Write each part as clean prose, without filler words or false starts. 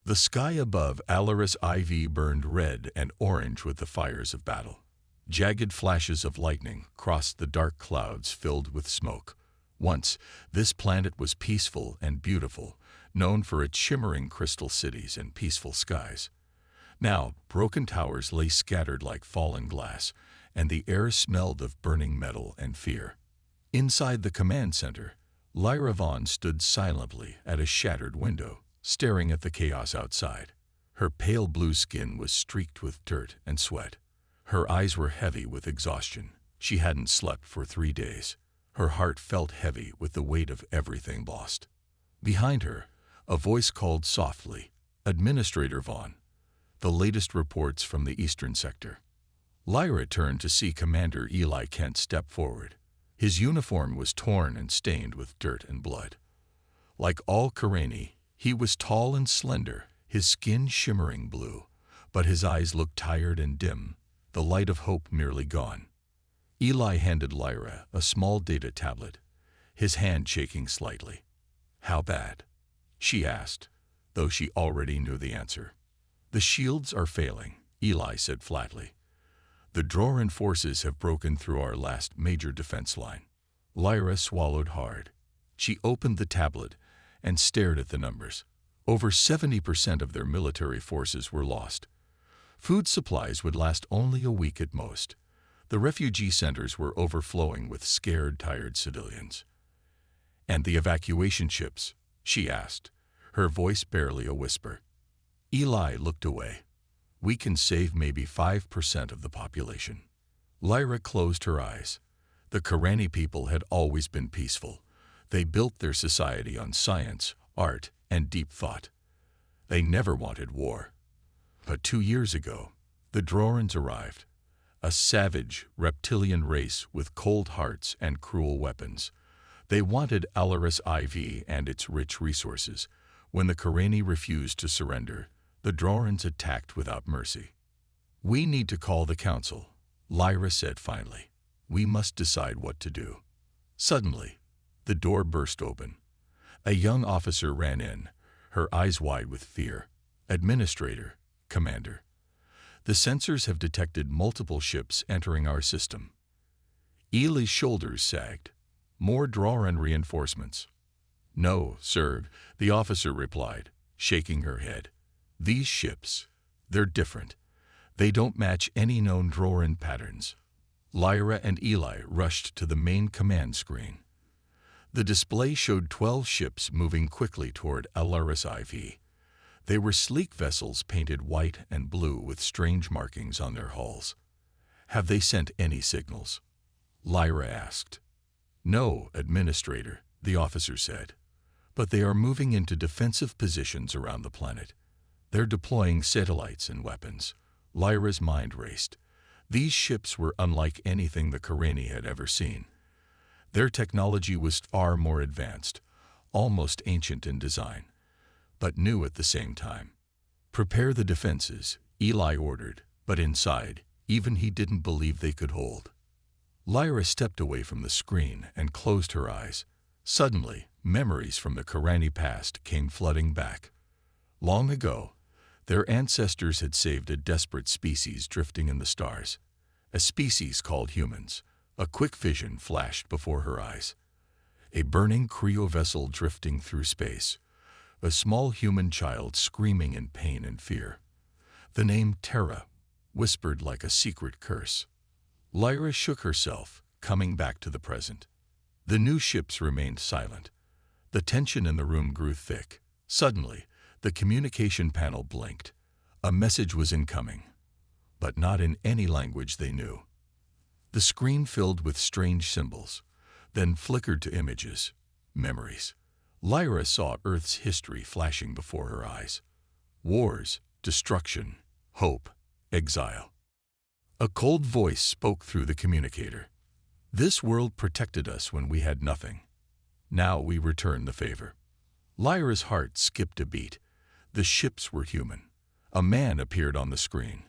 The sky above Alaris IV burned red and orange with the fires of battle. Jagged flashes of lightning crossed the dark clouds filled with smoke. Once, this planet was peaceful and beautiful, known for its shimmering crystal cities and peaceful skies. Now, broken towers lay scattered like fallen glass, and the air smelled of burning metal and fear. Inside the command center, Lyra Vaughn stood silently at a shattered window, staring at the chaos outside. Her pale blue skin was streaked with dirt and sweat. Her eyes were heavy with exhaustion. She hadn't slept for 3 days. Her heart felt heavy with the weight of everything lost. Behind her, a voice called softly, "Administrator Vaughn, the latest reports from the eastern sector." Lyra turned to see Commander Eli Kent step forward. His uniform was torn and stained with dirt and blood. Like all Karani, he was tall and slender, his skin shimmering blue, but his eyes looked tired and dim, the light of hope merely gone. Eli handed Lyra a small data tablet, his hand shaking slightly. "How bad?" she asked, though she already knew the answer. "The shields are failing," Eli said flatly. "The Droran forces have broken through our last major defense line." Lyra swallowed hard. She opened the tablet and stared at the numbers. Over 70% of their military forces were lost. Food supplies would last only a week at most. The refugee centers were overflowing with scared, tired civilians. "And the evacuation ships?" she asked, her voice barely a whisper. Eli looked away. "We can save maybe 5% of the population." Lyra closed her eyes. The Karani people had always been peaceful. They built their society on science, art, and deep thought. They never wanted war. But 2 years ago, the Drorans arrived, a savage, reptilian race with cold hearts and cruel weapons. They wanted Alaris IV and its rich resources. When the Karani refused to surrender, the Drorans attacked without mercy. "We need to call the council," Lyra said finally. "We must decide what to do." Suddenly, the door burst open. A young officer ran in, her eyes wide with fear. "Administrator, Commander, the sensors have detected multiple ships entering our system." Eli's shoulders sagged. "More Droran reinforcements?" "No, sir," the officer replied, shaking her head. "These ships, they're different. They don't match any known Droran patterns." Lyra and Eli rushed to the main command screen. The display showed 12 ships moving quickly toward Alaris IV. They were sleek vessels painted white and blue with strange markings on their hulls. "Have they sent any signals?" Lyra asked. "No, Administrator," the officer said. "But they are moving into defensive positions around the planet. They're deploying satellites and weapons." Lyra's mind raced. These ships were unlike anything the Karani had ever seen. Their technology was far more advanced, almost ancient in design, but new at the same time. "Prepare the defenses," Eli ordered, but inside, even he didn't believe they could hold. Lyra stepped away from the screen and closed her eyes. Suddenly, memories from the Karani past came flooding back. Long ago, their ancestors had saved a desperate species drifting in the stars, a species called humans. A quick vision flashed before her eyes. A burning cryo vessel drifting through space, a small human child screaming in pain and fear. The name Terra, whispered like a secret curse. Lyra shook herself, coming back to the present. The new ships remained silent. The tension in the room grew thick. Suddenly, the communication panel blinked. A message was incoming, but not in any language they knew. The screen filled with strange symbols, then flickered to images, memories. Lyra saw Earth's history flashing before her eyes. Wars, destruction, hope, exile. A cold voice spoke through the communicator. "This world protected us when we had nothing. Now we return the favor." Lyra's heart skipped a beat. The ships were human. A man appeared on the screen,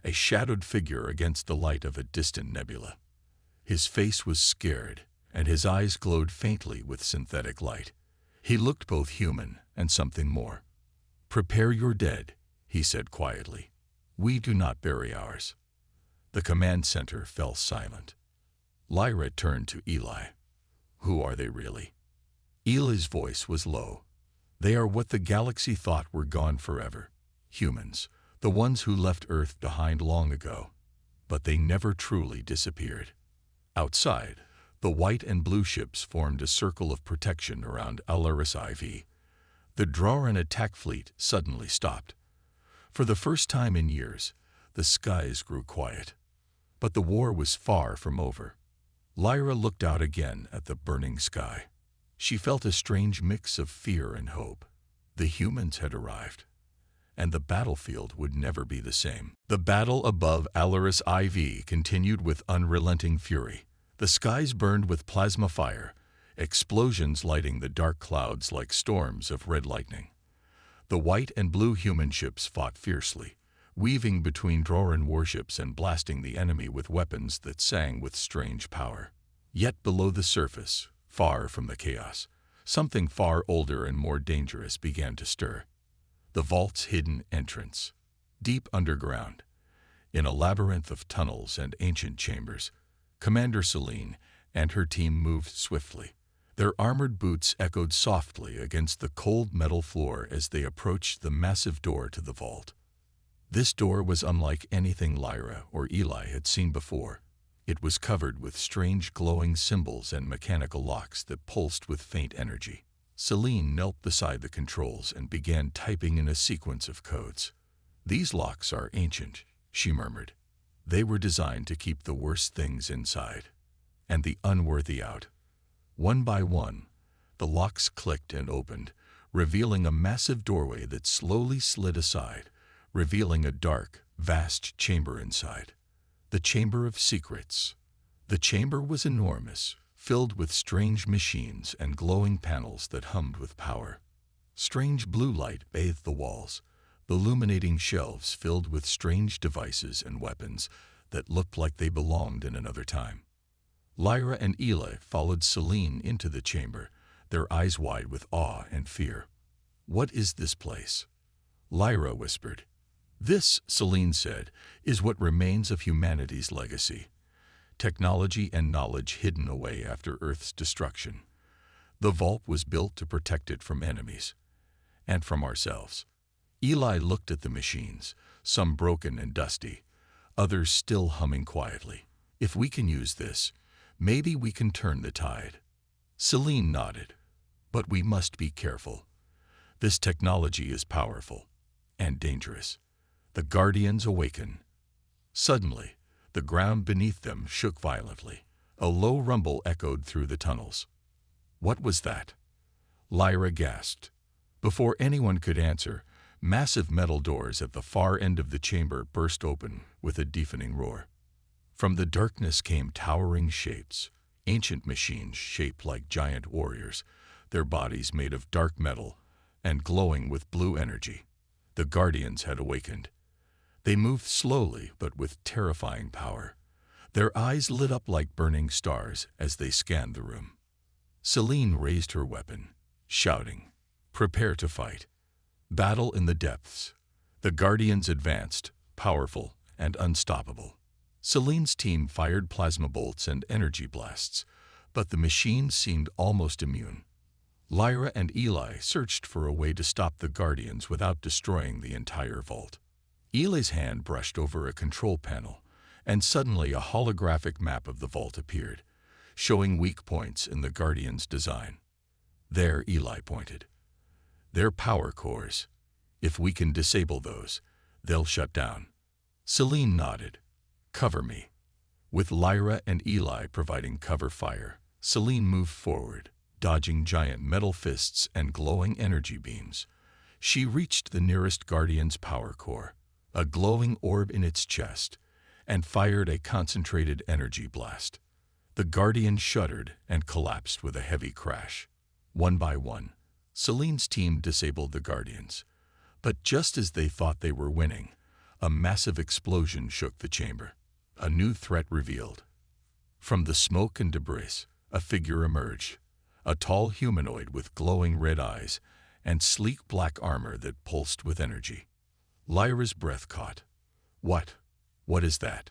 a shadowed figure against the light of a distant nebula. His face was scared, and his eyes glowed faintly with synthetic light. He looked both human and something more. "Prepare your dead," he said quietly. "We do not bury ours." The command center fell silent. Lyra turned to Eli. "Who are they really?" Eli's voice was low. "They are what the galaxy thought were gone forever. Humans, the ones who left Earth behind long ago. But they never truly disappeared." Outside, the white and blue ships formed a circle of protection around Alaris IV. The Droran attack fleet suddenly stopped. For the first time in years, the skies grew quiet. But the war was far from over. Lyra looked out again at the burning sky. She felt a strange mix of fear and hope. The humans had arrived, and the battlefield would never be the same. The battle above Alaris IV continued with unrelenting fury. The skies burned with plasma fire, explosions lighting the dark clouds like storms of red lightning. The white and blue human ships fought fiercely, weaving between Droran warships and blasting the enemy with weapons that sang with strange power. Yet below the surface, far from the chaos, something far older and more dangerous began to stir. The vault's hidden entrance. Deep underground, in a labyrinth of tunnels and ancient chambers, Commander Selene and her team moved swiftly. Their armored boots echoed softly against the cold metal floor as they approached the massive door to the vault. This door was unlike anything Lyra or Eli had seen before. It was covered with strange glowing symbols and mechanical locks that pulsed with faint energy. Selene knelt beside the controls and began typing in a sequence of codes. "These locks are ancient," she murmured. "They were designed to keep the worst things inside, and the unworthy out." One by one, the locks clicked and opened, revealing a massive doorway that slowly slid aside, revealing a dark, vast chamber inside. The Chamber of Secrets. The chamber was enormous, filled with strange machines and glowing panels that hummed with power. Strange blue light bathed the walls, illuminating shelves filled with strange devices and weapons that looked like they belonged in another time. Lyra and Eli followed Selene into the chamber, their eyes wide with awe and fear. "What is this place?" Lyra whispered. "This," Selene said, "is what remains of humanity's legacy. Technology and knowledge hidden away after Earth's destruction. The vault was built to protect it from enemies, and from ourselves." Eli looked at the machines, some broken and dusty, others still humming quietly. "If we can use this, maybe we can turn the tide." Selene nodded. "But we must be careful. This technology is powerful and dangerous." The Guardians awaken. Suddenly, the ground beneath them shook violently. A low rumble echoed through the tunnels. "What was that?" Lyra gasped. Before anyone could answer, massive metal doors at the far end of the chamber burst open with a deafening roar. From the darkness came towering shapes, ancient machines shaped like giant warriors, their bodies made of dark metal and glowing with blue energy. The Guardians had awakened. They moved slowly but with terrifying power. Their eyes lit up like burning stars as they scanned the room. Selene raised her weapon, shouting, "Prepare to fight." Battle in the depths. The Guardians advanced, powerful and unstoppable. Selene's team fired plasma bolts and energy blasts, but the machines seemed almost immune. Lyra and Eli searched for a way to stop the Guardians without destroying the entire vault. Eli's hand brushed over a control panel, and suddenly a holographic map of the vault appeared, showing weak points in the Guardians' design. "There," Eli pointed. "They're power cores. If we can disable those, they'll shut down." Selene nodded. "Cover me." With Lyra and Eli providing cover fire, Selene moved forward, dodging giant metal fists and glowing energy beams. She reached the nearest Guardian's power core, a glowing orb in its chest, and fired a concentrated energy blast. The Guardian shuddered and collapsed with a heavy crash. One by one, Selene's team disabled the Guardians. But just as they thought they were winning, a massive explosion shook the chamber. A new threat revealed. From the smoke and debris, a figure emerged, a tall humanoid with glowing red eyes and sleek black armor that pulsed with energy. Lyra's breath caught. What? What is that?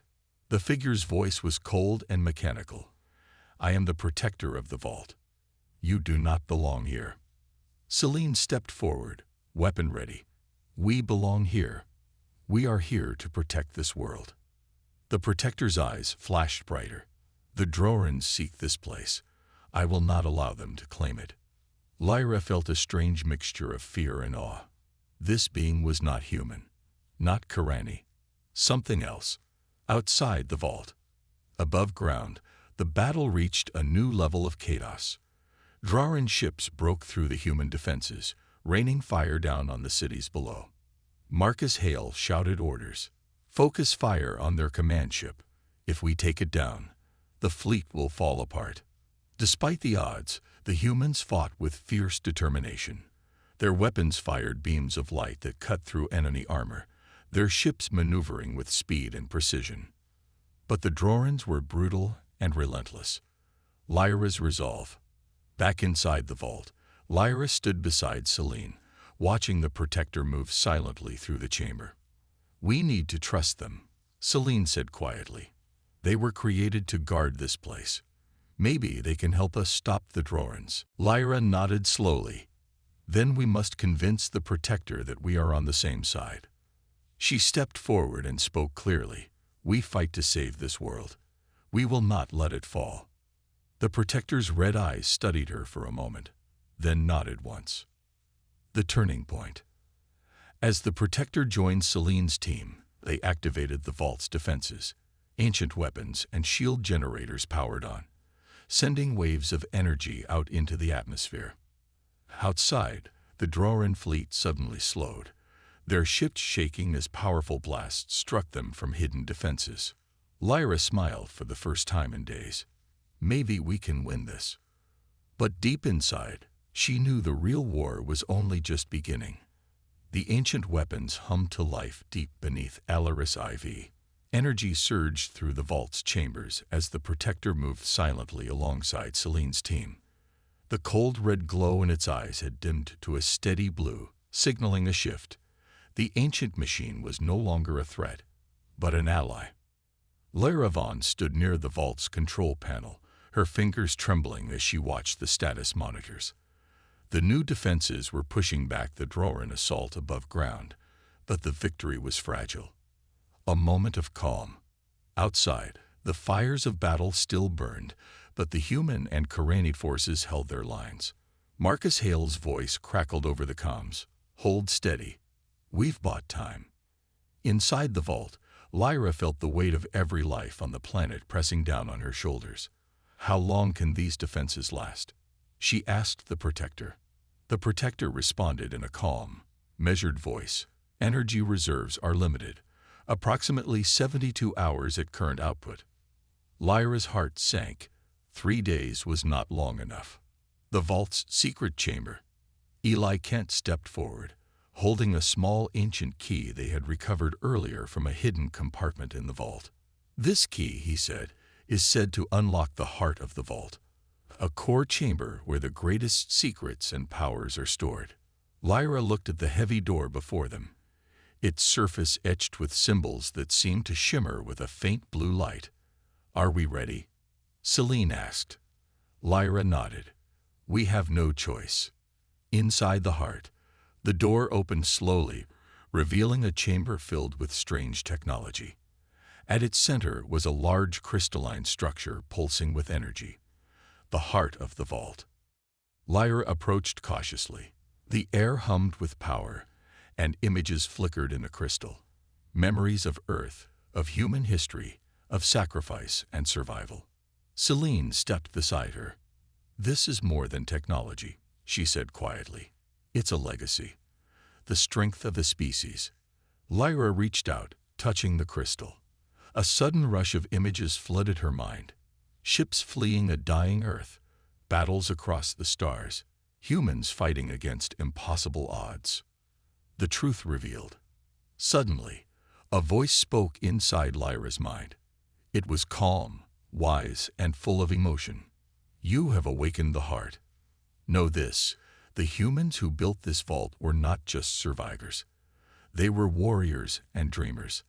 The figure's voice was cold and mechanical. I am the protector of the vault. You do not belong here. Selene stepped forward, weapon ready. We belong here. We are here to protect this world. The protector's eyes flashed brighter. The Drorans seek this place. I will not allow them to claim it. Lyra felt a strange mixture of fear and awe. This being was not human, not Karani. Something else. Outside the vault, above ground, the battle reached a new level of chaos. Droran ships broke through the human defenses, raining fire down on the cities below. Marcus Hale shouted orders. Focus fire on their command ship. If we take it down, the fleet will fall apart. Despite the odds, the humans fought with fierce determination. Their weapons fired beams of light that cut through enemy armor, their ships maneuvering with speed and precision. But the Drorans were brutal and relentless. Lyra's resolve. Back inside the vault, Lyra stood beside Selene, watching the protector move silently through the chamber. We need to trust them, Selene said quietly. They were created to guard this place. Maybe they can help us stop the Drorans. Lyra nodded slowly. Then we must convince the protector that we are on the same side. She stepped forward and spoke clearly. We fight to save this world. We will not let it fall. The protector's red eyes studied her for a moment, then nodded once. The turning point. As the protector joined Selene's team, they activated the vault's defenses. Ancient weapons and shield generators powered on, sending waves of energy out into the atmosphere. Outside, the Droran fleet suddenly slowed, their ships shaking as powerful blasts struck them from hidden defenses. Lyra smiled for the first time in days. Maybe we can win this. But deep inside, she knew the real war was only just beginning. The ancient weapons hummed to life deep beneath Alaris IV. Energy surged through the vault's chambers as the protector moved silently alongside Selene's team. The cold red glow in its eyes had dimmed to a steady blue, signaling a shift. The ancient machine was no longer a threat, but an ally. Lyra Vaughn stood near the vault's control panel, her fingers trembling as she watched the status monitors. The new defenses were pushing back the Droran assault above ground, but the victory was fragile. A moment of calm. Outside, the fires of battle still burned, but the human and Karanid forces held their lines. Marcus Hale's voice crackled over the comms. Hold steady. We've bought time. Inside the vault, Lyra felt the weight of every life on the planet pressing down on her shoulders. How long can these defenses last? She asked the protector. The protector responded in a calm, measured voice. Energy reserves are limited. Approximately 72 hours at current output. Lyra's heart sank. 3 days was not long enough. The vault's secret chamber. Eli Kent stepped forward, holding a small ancient key they had recovered earlier from a hidden compartment in the vault. This key, he said, is said to unlock the heart of the vault, a core chamber where the greatest secrets and powers are stored. Lyra looked at the heavy door before them, its surface etched with symbols that seemed to shimmer with a faint blue light. Are we ready? Selene asked. Lyra nodded. We have no choice. Inside the heart, the door opened slowly, revealing a chamber filled with strange technology. At its center was a large crystalline structure pulsing with energy, the heart of the vault. Lyra approached cautiously. The air hummed with power, and images flickered in the crystal. Memories of Earth, of human history, of sacrifice and survival. Selene stepped beside her. This is more than technology, she said quietly. It's a legacy, the strength of a species. Lyra reached out, touching the crystal. A sudden rush of images flooded her mind. Ships fleeing a dying Earth, battles across the stars, humans fighting against impossible odds. The truth revealed. Suddenly, a voice spoke inside Lyra's mind. It was calm, wise, and full of emotion. You have awakened the heart. Know this, The humans who built this vault were not just survivors. They were warriors and dreamers.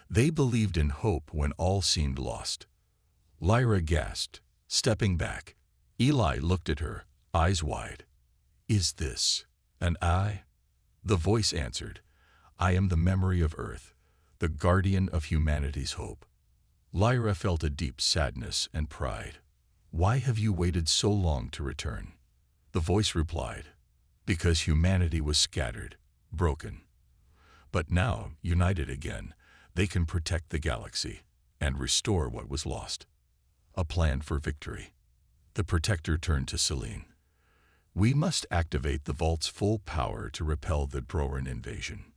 They believed in hope when all seemed lost. Lyra gasped, stepping back. Eli looked at her, eyes wide. "Is this an eye?" The voice answered, "I am the memory of Earth, the guardian of humanity's hope." Lyra felt a deep sadness and pride. "Why have you waited so long to return?" The voice replied, "Because humanity was scattered, broken. But now, united again, they can protect the galaxy and restore what was lost." A plan for victory. The Protector turned to Selene. "We must activate the vault's full power to repel the Droran invasion."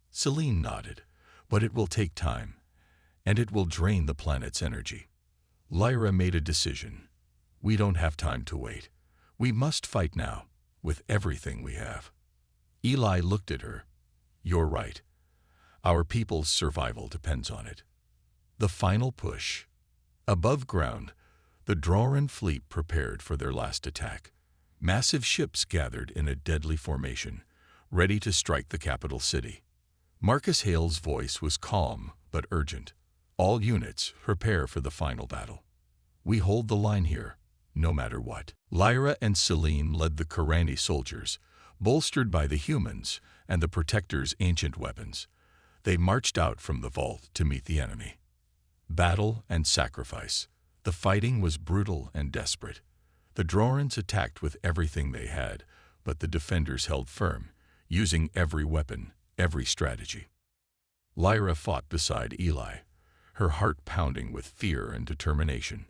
Selene nodded, "But it will take time, and it will drain the planet's energy." Lyra made a decision. "We don't have time to wait. We must fight now, with everything we have." Eli looked at her. "You're right. Our people's survival depends on it." The final push. Above ground, the Droran fleet prepared for their last attack. Massive ships gathered in a deadly formation, ready to strike the capital city. Marcus Hale's voice was calm but urgent. "All units, prepare for the final battle. We hold the line here, no matter what." Lyra and Selene led the Karani soldiers, bolstered by the humans and the Protector's ancient weapons. They marched out from the vault to meet the enemy. Battle and sacrifice. The fighting was brutal and desperate. The Drorans attacked with everything they had, but the defenders held firm, using every weapon, every strategy. Lyra fought beside Eli, her heart pounding with fear and determination.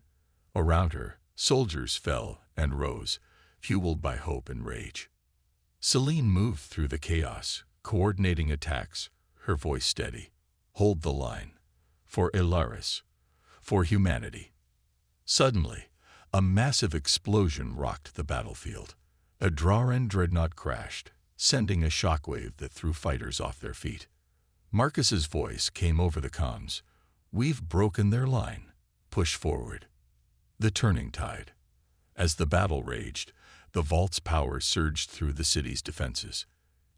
Around her, soldiers fell and rose, fueled by hope and rage. Selene moved through the chaos, coordinating attacks, her voice steady. "Hold the line. For Ilaris. For humanity." Suddenly, a massive explosion rocked the battlefield. A Droran dreadnought crashed, sending a shockwave that threw fighters off their feet. Marcus's voice came over the comms. "We've broken their line. Push forward." The turning tide. As the battle raged, the vault's power surged through the city's defenses.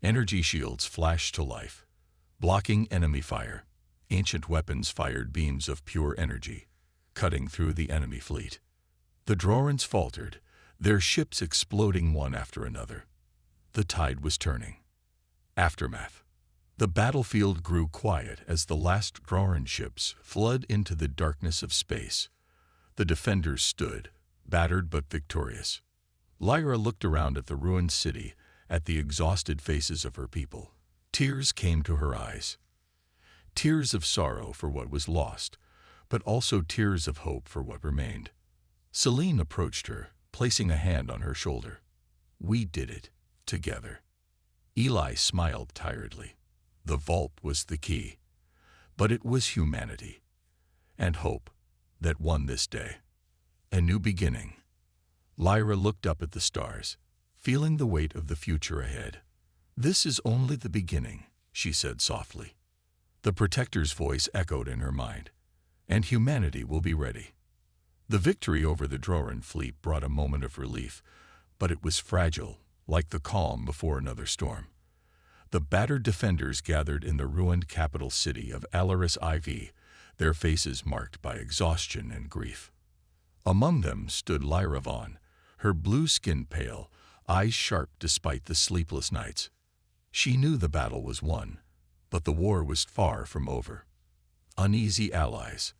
Energy shields flashed to life, blocking enemy fire. Ancient weapons fired beams of pure energy, cutting through the enemy fleet. The Drorans faltered, their ships exploding one after another. The tide was turning. Aftermath. The battlefield grew quiet as the last Droran ships flooded into the darkness of space. The defenders stood, battered but victorious. Lyra looked around at the ruined city, at the exhausted faces of her people. Tears came to her eyes. Tears of sorrow for what was lost, but also tears of hope for what remained. Selene approached her, placing a hand on her shoulder. "We did it, together." Eli smiled tiredly. The vault was the key, but it was humanity and hope that won this day. A new beginning. Lyra looked up at the stars, feeling the weight of the future ahead. "This is only the beginning," she said softly. The Protector's voice echoed in her mind. "And humanity will be ready." The victory over the Droran fleet brought a moment of relief, but it was fragile, like the calm before another storm. The battered defenders gathered in the ruined capital city of Alaris IV, their faces marked by exhaustion and grief. Among them stood Lyra Vaughn, her blue skin pale, eyes sharp despite the sleepless nights. She knew the battle was won, but the war was far from over. Uneasy allies.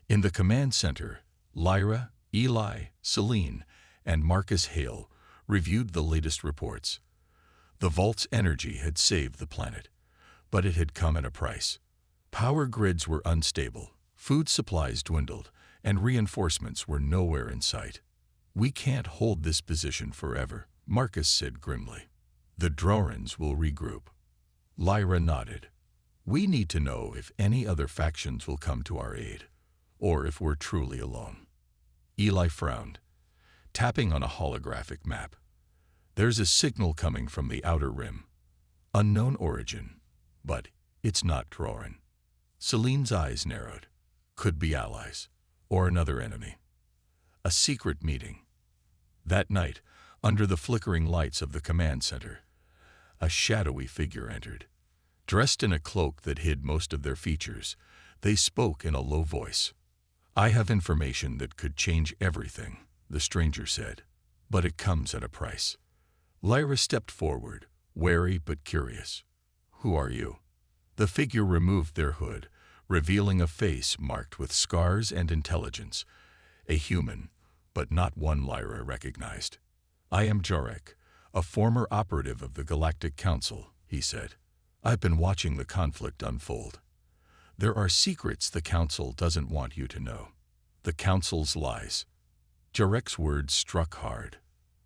In the command center, Lyra, Eli, Selene, and Marcus Hale reviewed the latest reports. The vault's energy had saved the planet, but it had come at a price. Power grids were unstable, food supplies dwindled, and reinforcements were nowhere in sight. "We can't hold this position forever," Marcus said grimly. "The Drorans will regroup." Lyra nodded. "We need to know if any other factions will come to our aid, or if we're truly alone." Eli frowned, tapping on a holographic map. "There's a signal coming from the outer rim. Unknown origin, but it's not Droran." Selene's eyes narrowed. Could be allies, or another enemy. A secret meeting. That night, Under the flickering lights of the command center, a shadowy figure entered. Dressed in a cloak that hid most of their features, they spoke in a low voice. "I have information that could change everything," the stranger said, "but it comes at a price." Lyra stepped forward, wary but curious. "Who are you?" The figure removed their hood, revealing a face marked with scars and intelligence. A human, but not one Lyra recognized. "I am Jarek, a former operative of the Galactic Council," he said. "I've been watching the conflict unfold. There are secrets the Council doesn't want you to know. The Council's lies." Jarek's words struck hard.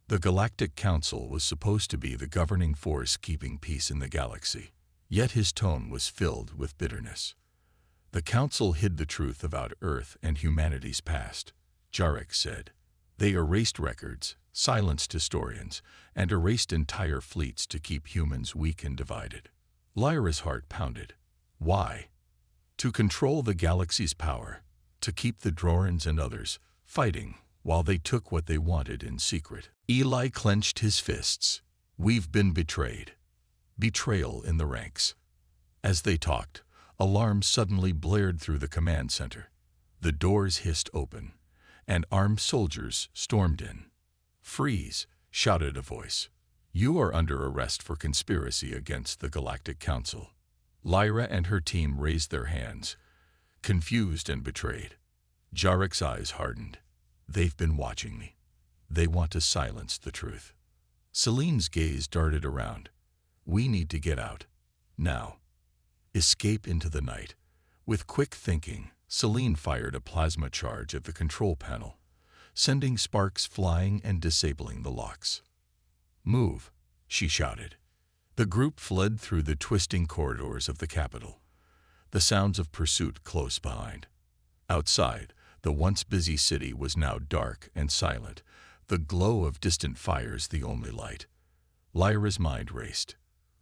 The Galactic Council was supposed to be the governing force keeping peace in the galaxy, yet his tone was filled with bitterness. "The Council hid the truth about Earth and humanity's past," Jarek said. "They erased records, silenced historians, and erased entire fleets to keep humans weak and divided." Lyra's heart pounded. Why? To control the galaxy's power, to keep the Drorans and others fighting while they took what they wanted in secret. Eli clenched his fists. "We've been betrayed." Betrayal in the ranks. As they talked, alarms suddenly blared through the command center. The doors hissed open, and armed soldiers stormed in. "Freeze!" shouted a voice. "You are under arrest for conspiracy against the Galactic Council." Lyra and her team raised their hands, confused and betrayed. Jarek's eyes hardened. "They've been watching me. They want to silence the truth." Celine's gaze darted around. "We need to get out. Now." Escape into the night. With quick thinking, Celine fired a plasma charge at the control panel, sending sparks flying and disabling the locks. "Move," she shouted. The group fled through the twisting corridors of the capital, the sounds of pursuit close behind. Outside, the once busy city was now dark and silent, the glow of distant fires the only light. Lyra's mind raced.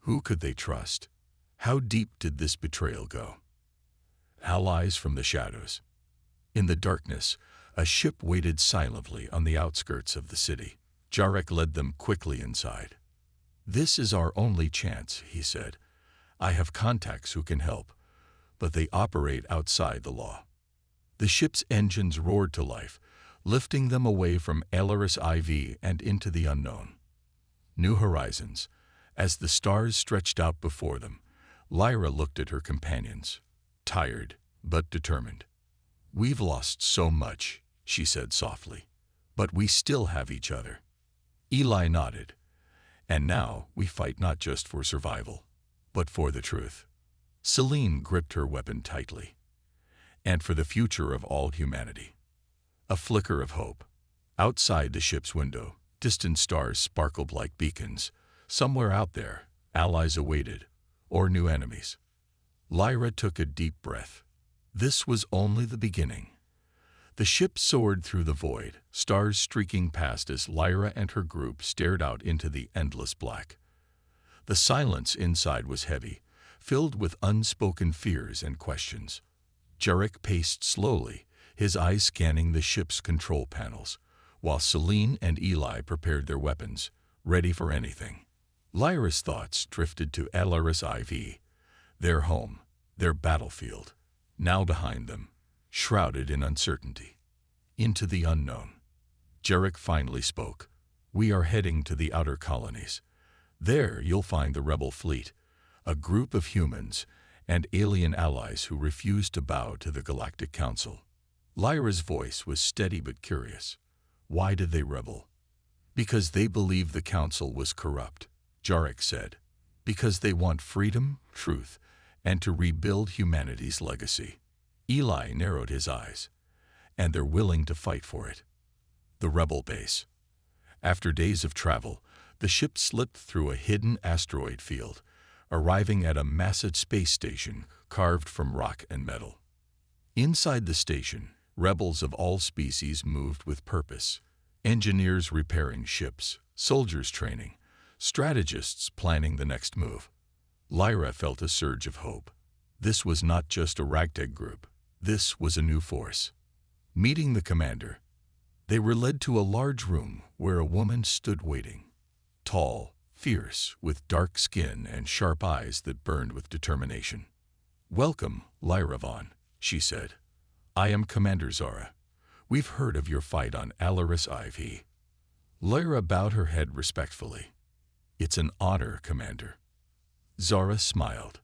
Who could they trust? How deep did this betrayal go? Allies from the shadows. In the darkness, a ship waited silently on the outskirts of the city. Jarek led them quickly inside. "This is our only chance," he said. "I have contacts who can help, but they operate outside the law." The ship's engines roared to life, lifting them away from Alaris IV and into the unknown. New horizons. As the stars stretched out before them, Lyra looked at her companions, tired but determined. "We've lost so much," she said softly, "but we still have each other." Eli nodded. "And now we fight not just for survival, but for the truth." Celine gripped her weapon tightly. "And for the future of all humanity." A flicker of hope. Outside the ship's window, distant stars sparkled like beacons. Somewhere out there, allies awaited, or new enemies. Lyra took a deep breath. This was only the beginning. The ship soared through the void, stars streaking past as Lyra and her group stared out into the endless black. The silence inside was heavy, filled with unspoken fears and questions. Jarek paced slowly, his eyes scanning the ship's control panels, while Celine and Eli prepared their weapons, ready for anything. Lyra's thoughts drifted to Alaris IV, their home, their battlefield, now behind them, shrouded in uncertainty. Into the unknown. Jarek finally spoke. "We are heading to the outer colonies. There you'll find the rebel fleet, a group of humans and alien allies who refuse to bow to the Galactic Council." Lyra's voice was steady but curious. "Why did they rebel?" "Because they believe the Council was corrupt," Jarek said. "Because they want freedom, truth, and to rebuild humanity's legacy." Eli narrowed his eyes. "And they're willing to fight for it." The rebel base. After days of travel, the ship slipped through a hidden asteroid field, arriving at a massive space station carved from rock and metal. Inside the station, rebels of all species moved with purpose. Engineers repairing ships, soldiers training, strategists planning the next move. Lyra felt a surge of hope. This was not just a ragtag group. This was a new force. Meeting the commander. They were led to a large room where a woman stood waiting. Tall, fierce, with dark skin and sharp eyes that burned with determination. "Welcome, Lyra Vaughn," she said. "I am Commander Zara. We've heard of your fight on Alaris IV." Lyra bowed her head respectfully. "It's an honor, Commander." Zara smiled.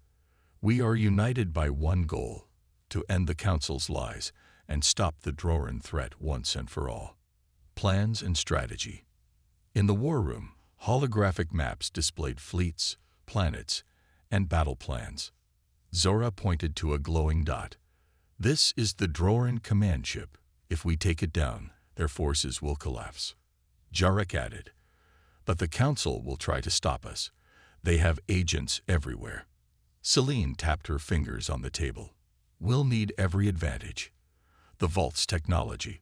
"We are united by one goal, to end the Council's lies and stop the Droran threat once and for all. Plans and strategy." In the war room, holographic maps displayed fleets, planets, and battle plans. Zora pointed to a glowing dot. "This is the Droran command ship. If we take it down, their forces will collapse." Jarek added, "But the Council will try to stop us. They have agents everywhere." Celine tapped her fingers on the table. "We'll need every advantage. The Vault's technology,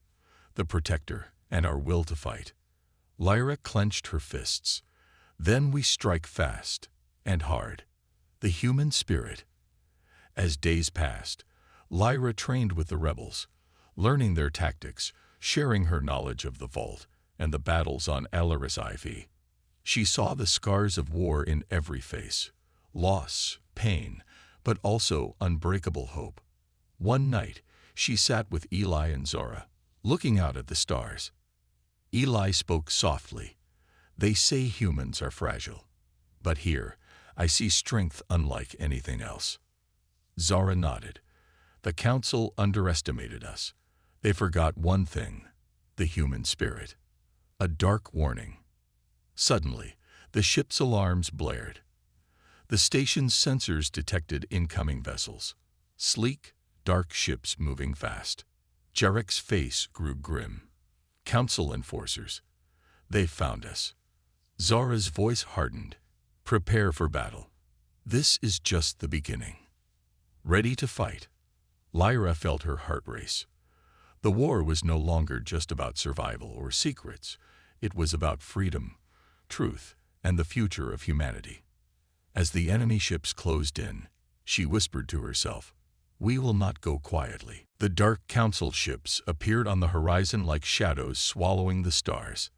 the Protector, and our will to fight." Lyra clenched her fists. "Then we strike fast and hard. The human spirit." As days passed, Lyra trained with the rebels, learning their tactics, sharing her knowledge of the Vault and the battles on Alaris IV. She saw the scars of war in every face, loss, pain, but also unbreakable hope. One night, she sat with Eli and Zora, looking out at the stars. Eli spoke softly. "They say humans are fragile, but here I see strength unlike anything else." Zara nodded. "The Council underestimated us. They forgot one thing, the human spirit." A dark warning. Suddenly, the ship's alarms blared. The station's sensors detected incoming vessels. Sleek, dark ships moving fast. Jarek's face grew grim. "Council enforcers. They found us." Zara's voice hardened. "Prepare for battle. This is just the beginning." Ready to fight. Lyra felt her heart race. The war was no longer just about survival or secrets. It was about freedom, truth, and the future of humanity. As the enemy ships closed in, she whispered to herself, "We will not go quietly." The dark Council ships appeared on the horizon like shadows swallowing the stars.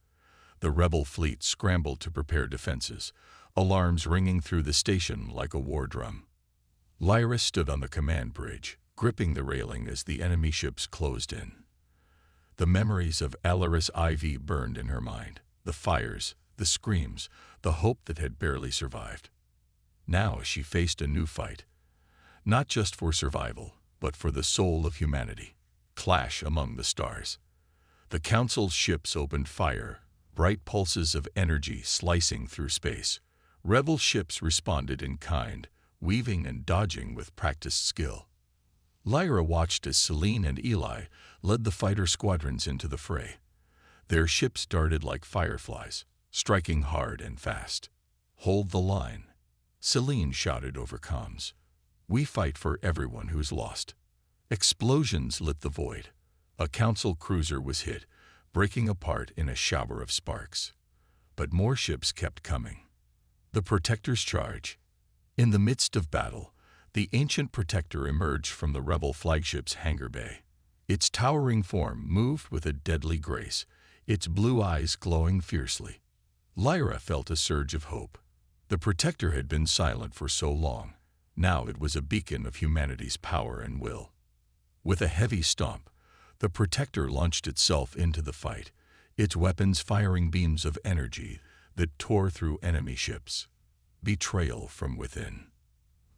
The rebel fleet scrambled to prepare defenses, alarms ringing through the station like a war drum. Lyra stood on the command bridge, gripping the railing as the enemy ships closed in. The memories of Alaris IV burned in her mind, the fires, the screams, the hope that had barely survived. Now she faced a new fight, not just for survival, but for the soul of humanity. Clash among the stars. The Council's ships opened fire, bright pulses of energy slicing through space. Rebel ships responded in kind, weaving and dodging with practiced skill. Lyra watched as Celine and Eli led the fighter squadrons into the fray. Their ships darted like fireflies, striking hard and fast. "Hold the line," Celine shouted over comms. "We fight for everyone who's lost." Explosions lit the void. A Council cruiser was hit, breaking apart in a shower of sparks. But more ships kept coming. The Protector's charge. In the midst of battle, the ancient Protector emerged from the rebel flagship's hangar bay. Its towering form moved with a deadly grace, its blue eyes glowing fiercely. Lyra felt a surge of hope. The Protector had been silent for so long. Now it was a beacon of humanity's power and will. With a heavy stomp, the Protector launched itself into the fight, its weapons firing beams of energy that tore through enemy ships. Betrayal from within.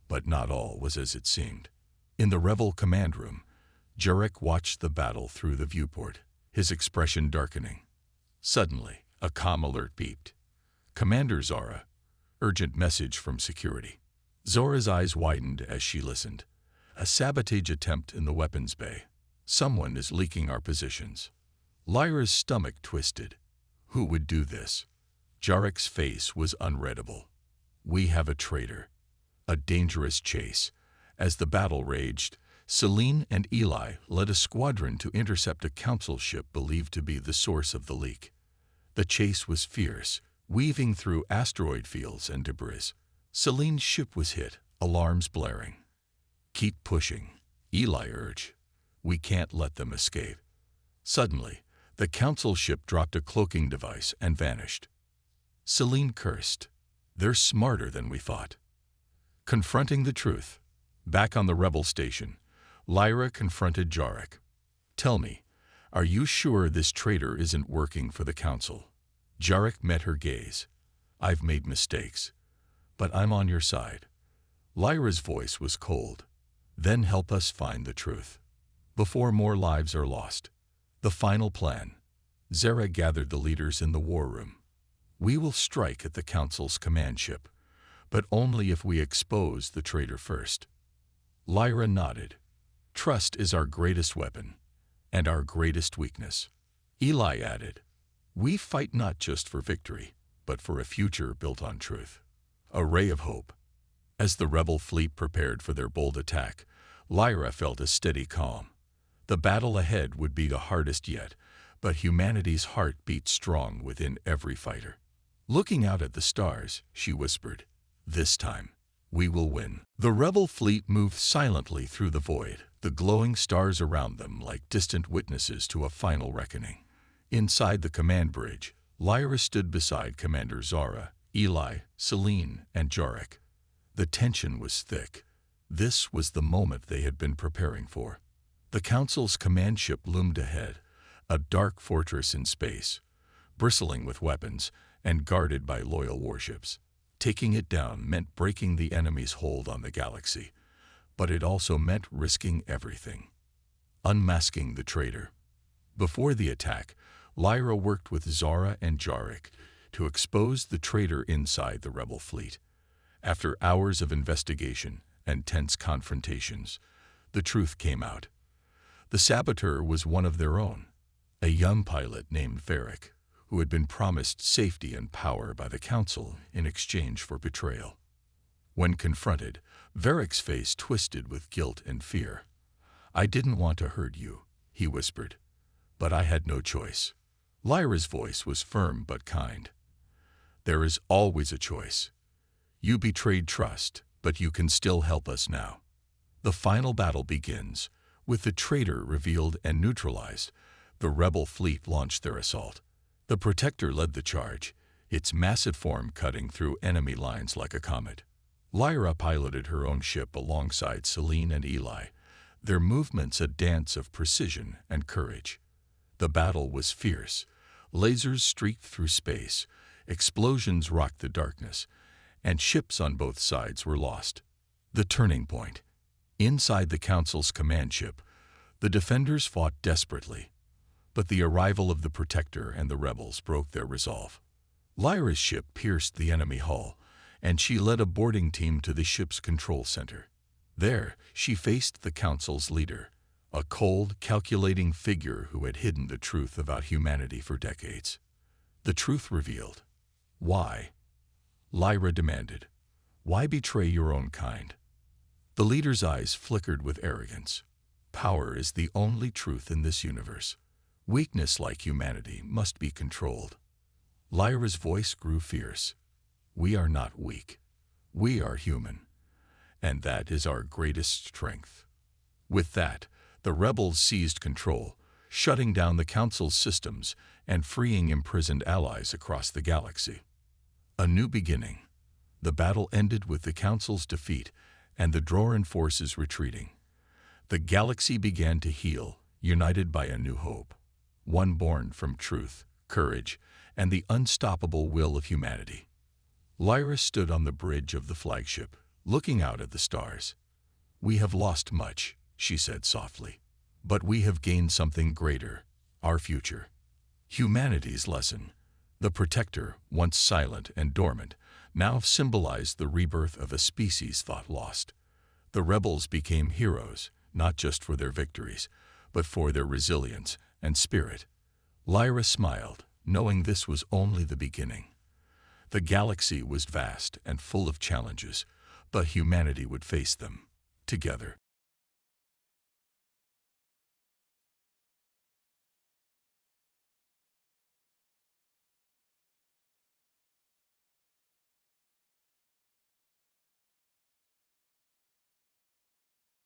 But not all was as it seemed. In the rebel command room, Jarek watched the battle through the viewport, his expression darkening. Suddenly, a comm alert beeped. "Commander Zara, urgent message from security." Zora's eyes widened as she listened. "A sabotage attempt in the weapons bay. Someone is leaking our positions." Lyra's stomach twisted. Who would do this? Jarek's face was unreadable. "We have a traitor." A dangerous chase. As the battle raged, Celine and Eli led a squadron to intercept a Council ship believed to be the source of the leak. The chase was fierce, weaving through asteroid fields and debris. Celine's ship was hit, alarms blaring. "Keep pushing," Eli urged. "We can't let them escape." Suddenly, The council ship dropped a cloaking device and vanished. Selene cursed. They're smarter than we thought. Confronting the truth. Back on the rebel station, Lyra confronted Jarek. Tell me, are you sure this traitor isn't working for the council? Jarek met her gaze. I've made mistakes, but I'm on your side. Lyra's voice was cold. Then help us find the truth, before more lives are lost. The final plan. Zara gathered the leaders in the war room. We will strike at the council's command ship, but only if we expose the traitor first. Lyra nodded. Trust is our greatest weapon, and our greatest weakness. Eli added, we fight not just for victory, but for a future built on truth. A ray of hope. As the rebel fleet prepared for their bold attack, Lyra felt a steady calm. The battle ahead would be the hardest yet, but humanity's heart beat strong within every fighter. Looking out at the stars, she whispered, this time, we will win. The rebel fleet moved silently through the void, the glowing stars around them like distant witnesses to a final reckoning. Inside the command bridge, Lyra stood beside Commander Zara, Eli, Selene, and Jarek. The tension was thick. This was the moment they had been preparing for. The council's command ship loomed ahead, a dark fortress in space, bristling with weapons and guarded by loyal warships. Taking it down meant breaking the enemy's hold on the galaxy, but it also meant risking everything. Unmasking the traitor. Before the attack, Lyra worked with Zara and Jarek to expose the traitor inside the rebel fleet. After hours of investigation and tense confrontations, the truth came out. The saboteur was one of their own, a young pilot named Varric, who had been promised safety and power by the council in exchange for betrayal. When confronted, Varric's face twisted with guilt and fear. I didn't want to hurt you, he whispered, but I had no choice. Lyra's voice was firm but kind. There is always a choice. You betrayed trust, but you can still help us now. The final battle begins. With the traitor revealed and neutralized, the rebel fleet launched their assault. The Protector led the charge, its massive form cutting through enemy lines like a comet. Lyra piloted her own ship alongside Selene and Eli, their movements a dance of precision and courage. The battle was fierce. Lasers streaked through space, explosions rocked the darkness, and ships on both sides were lost. The turning point. Inside the Council's command ship, the defenders fought desperately, but the arrival of the Protector and the rebels broke their resolve. Lyra's ship pierced the enemy hull, and she led a boarding team to the ship's control center. There, she faced the Council's leader, a cold, calculating figure who had hidden the truth about humanity for decades. The truth revealed. Why? Lyra demanded. Why betray your own kind? The leader's eyes flickered with arrogance. Power is the only truth in this universe. Weakness like humanity must be controlled. Lyra's voice grew fierce. We are not weak. We are human. And that is our greatest strength. With that, the rebels seized control, shutting down the Council's systems and freeing imprisoned allies across the galaxy. A new beginning. The battle ended with the Council's defeat and the Droran forces retreating. The galaxy began to heal, united by a new hope, one born from truth, courage, and the unstoppable will of humanity. Lyra stood on the bridge of the flagship, looking out at the stars. We have lost much, she said softly, but we have gained something greater, our future. Humanity's lesson. The Protector, once silent and dormant, now symbolized the rebirth of a species thought lost. The rebels became heroes, not just for their victories, but for their resilience and spirit. Lyra smiled, knowing this was only the beginning. The galaxy was vast and full of challenges, but humanity would face them together.